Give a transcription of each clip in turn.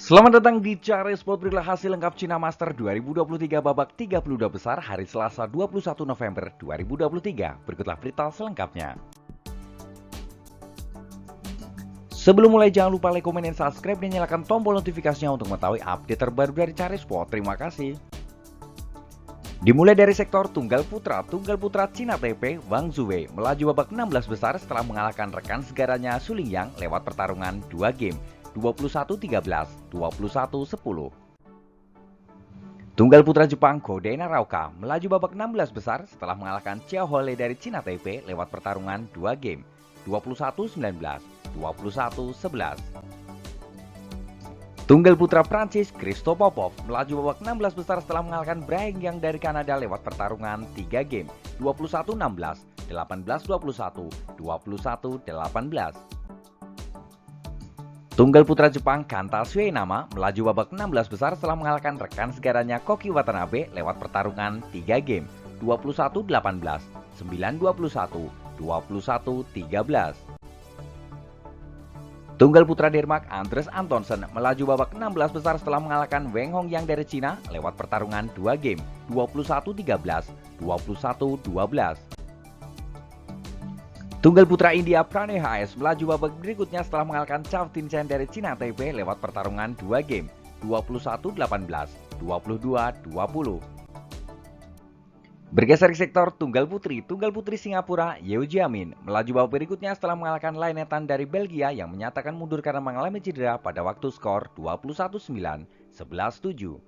Selamat datang di Cari Sport. Berilah hasil lengkap Cina Master 2023 babak 32 besar hari Selasa 21 November 2023. Berikutlah berita selengkapnya. Sebelum mulai jangan lupa like, komen, dan subscribe dan nyalakan tombol notifikasinya untuk mengetahui update terbaru dari Cari Sport. Terima kasih. Dimulai dari sektor Tunggal Putra Cina Taipei Wang Zuwei melaju babak 16 besar setelah mengalahkan rekan segaranya Su Lingyang lewat pertarungan 2 game 21-13, 21-10. Tunggal putra Jepang Kode Naraoka melaju babak 16 besar setelah mengalahkan Xiao Hole dari Cina Taipei lewat pertarungan 2 game 21-19, 21-11. Tunggal putra Prancis Christophe Popov melaju babak 16 besar setelah mengalahkan Bryan Yang dari Kanada lewat pertarungan 3 game 21-16, 18-21, 21-18. Tunggal putra Jepang Kanta Sueinama melaju babak 16 besar setelah mengalahkan rekan segaranya Koki Watanabe lewat pertarungan 3 game 21-18, 9-21, 21-13. Tunggal putra Denmark Andres Antonsen melaju babak 16 besar setelah mengalahkan Wang Hongyang dari Cina lewat pertarungan 2 game 21-13, 21-12. Tunggal putra India Pranay HS melaju babak berikutnya setelah mengalahkan Chao Tin-chen dari Cina Taipei lewat pertarungan 2 game 21-18, 22-20. Bergeser ke sektor Tunggal Putri Singapura Yeo Jiamin melaju babak berikutnya setelah mengalahkan Lainetan dari Belgia yang menyatakan mundur karena mengalami cedera pada waktu skor 21-9, 11-7.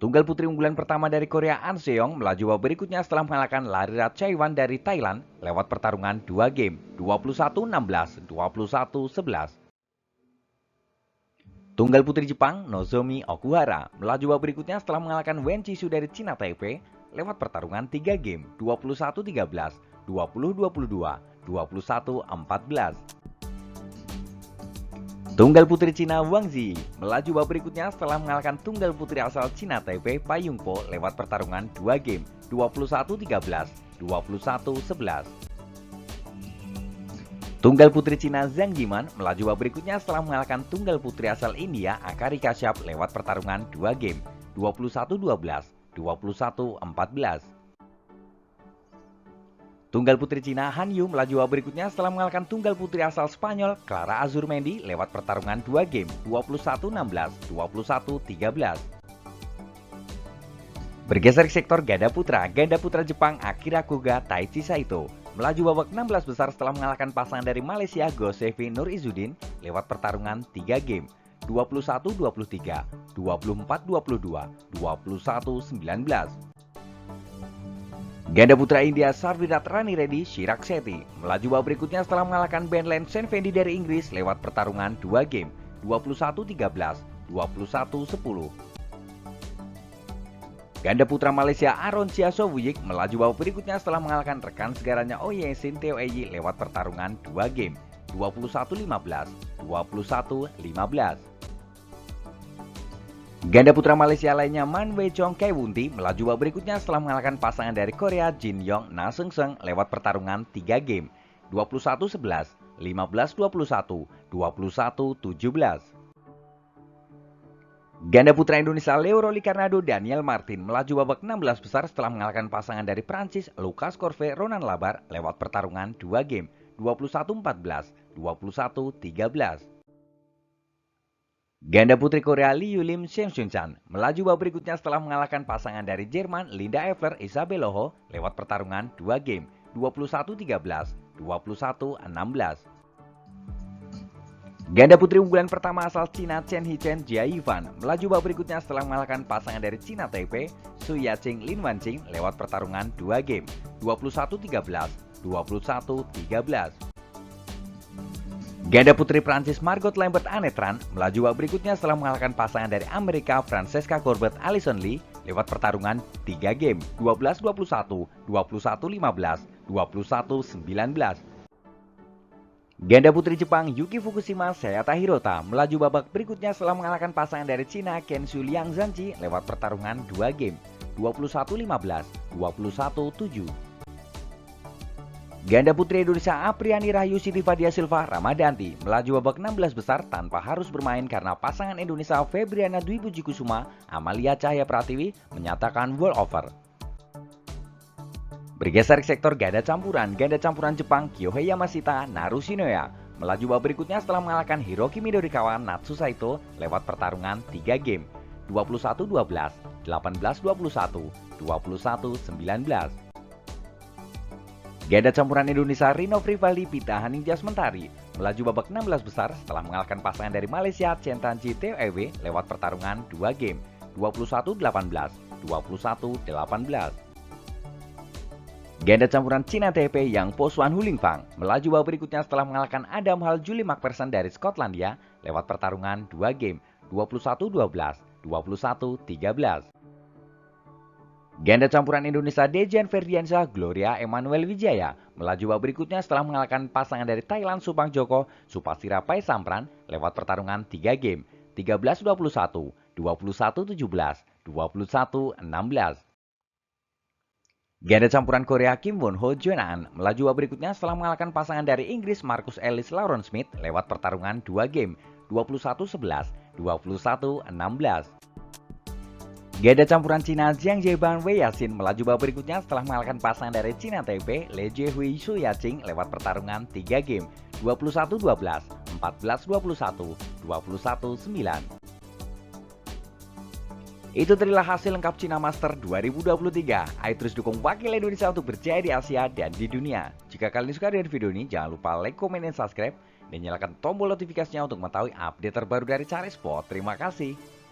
Tunggal putri unggulan pertama dari Korea An Seong melaju babak berikutnya setelah mengalahkan Larira Chaiwan dari Thailand lewat pertarungan 2 game 21-16, 21-11. Tunggal putri Jepang Nozomi Okuhara melaju babak berikutnya setelah mengalahkan Wen Qixu dari Cina Taipei lewat pertarungan 3 game 21-13, 20-22, 21-14. Tunggal putri Cina Wang Zi melaju babak berikutnya setelah mengalahkan tunggal putri asal Cina Taipei Pai Yongpo lewat pertarungan 2 game 21-13, 21-11. Tunggal putri Cina Zhang Jiman melaju babak berikutnya setelah mengalahkan tunggal putri asal India Akari Kashyap lewat pertarungan 2 game 21-12, 21-14. Tunggal putri Cina Han Yu melaju babak berikutnya setelah mengalahkan tunggal putri asal Spanyol Clara Azurmendi lewat pertarungan 2 game 21-16, 21-13. Bergeser ke sektor ganda putra Jepang Akira Koga Taichi Saito melaju babak 16 besar setelah mengalahkan pasangan dari Malaysia Go Sevi Nur Izzuddin lewat pertarungan 3 game 21-23, 24-22, 21-19. Ganda putra India Sarvirat Rani Reddy Chirag Shetty melaju babak berikutnya setelah mengalahkan Ben Len Senvendi dari Inggris lewat pertarungan 2 game 21-13, 21-10. Ganda putra Malaysia Aaron Siasowujik melaju babak berikutnya setelah mengalahkan rekan segaranya Oye Sinteo Eyi lewat pertarungan 2 game 21-15, 21-15. Ganda putra Malaysia lainnya Man Wei Chong Kai Wunti melaju babak berikutnya setelah mengalahkan pasangan dari Korea Jin Yong Na Seung Seung lewat pertarungan 3 game 21-11, 15-21, 21-17. Ganda putra Indonesia Leo Roli Karnado Daniel Martin melaju babak 16 besar setelah mengalahkan pasangan dari Prancis Lucas Corve Ronan Labar lewat pertarungan 2 game 21-14, 21-13. Ganda putri Korea Lee Yulim Shem Shun-chan melaju babak berikutnya setelah mengalahkan pasangan dari Jerman Linda Evler Isabel Loho lewat pertarungan 2 game 21-13, 21-16. Ganda putri unggulan pertama asal Cina Chen Hichen Jia Yifan melaju babak berikutnya setelah mengalahkan pasangan dari Cina Taipei Su Yaqing Lin Wanqing lewat pertarungan 2 game 21-13, 21-13. Ganda putri Prancis Margot Lambert Anetran melaju babak berikutnya setelah mengalahkan pasangan dari Amerika Francesca Corbett Alison Lee lewat pertarungan 3 game 12-21, 21-15, 21-19. Ganda putri Jepang Yuki Fukushima Sayata Hirota melaju babak berikutnya setelah mengalahkan pasangan dari Cina Ken Shu Liang Zhanji lewat pertarungan 2 game 21-15, 21-7. Ganda putri Indonesia Apriani Rahayu Siti Fadia Silva Ramadanti melaju babak 16 besar tanpa harus bermain karena pasangan Indonesia Febriana Dwi Puji Kusuma Amalia Cahaya Pratiwi menyatakan walkover. Bergeser ke sektor ganda campuran Jepang Kyohei Yamashita Narushinoya melaju babak berikutnya setelah mengalahkan Hiroki Midorikawa Natsu Saito lewat pertarungan 3 game 21-12, 18-21, 21-19. Ganda campuran Indonesia Rino Frivaldi Pita Haningtyas Mentari melaju babak 16 besar setelah mengalahkan pasangan dari Malaysia Chen Tanji Teo Ewe lewat pertarungan 2 game 21-18, 21-18. Ganda campuran Cina TP yang Po Swan Hulingfang melaju babak berikutnya setelah mengalahkan Adam Hall Julie McPherson dari Skotlandia lewat pertarungan 2 game 21-12, 21-13. Ganda campuran Indonesia Dejan Ferdiansyah Gloria Emmanuel Wijaya melaju babak berikutnya setelah mengalahkan pasangan dari Thailand Supang Joko Supasira Pai Sampran lewat pertarungan 3 game 13-21, 21-17, 21-16. Ganda campuran Korea Kim Won Ho Jeonan melaju babak berikutnya setelah mengalahkan pasangan dari Inggris Marcus Ellis Lauren Smith lewat pertarungan 2 game 21-11, 21-16. Ganda campuran Cina Jiang Jieban Wei Yasin melaju babak berikutnya setelah mengalahkan pasangan dari Cina Taipei Le Jiehui Su Yaqing lewat pertarungan 3 game 21-12, 14-21, 21-9. Itu terilah hasil lengkap Cina Master 2023. Ayo terus dukung wakil Indonesia untuk berjaya di Asia dan di dunia. Jika kalian suka dengan video ini, jangan lupa like, komen, dan subscribe. Dan nyalakan tombol notifikasinya untuk mengetahui update terbaru dari Cari Sport. Terima kasih.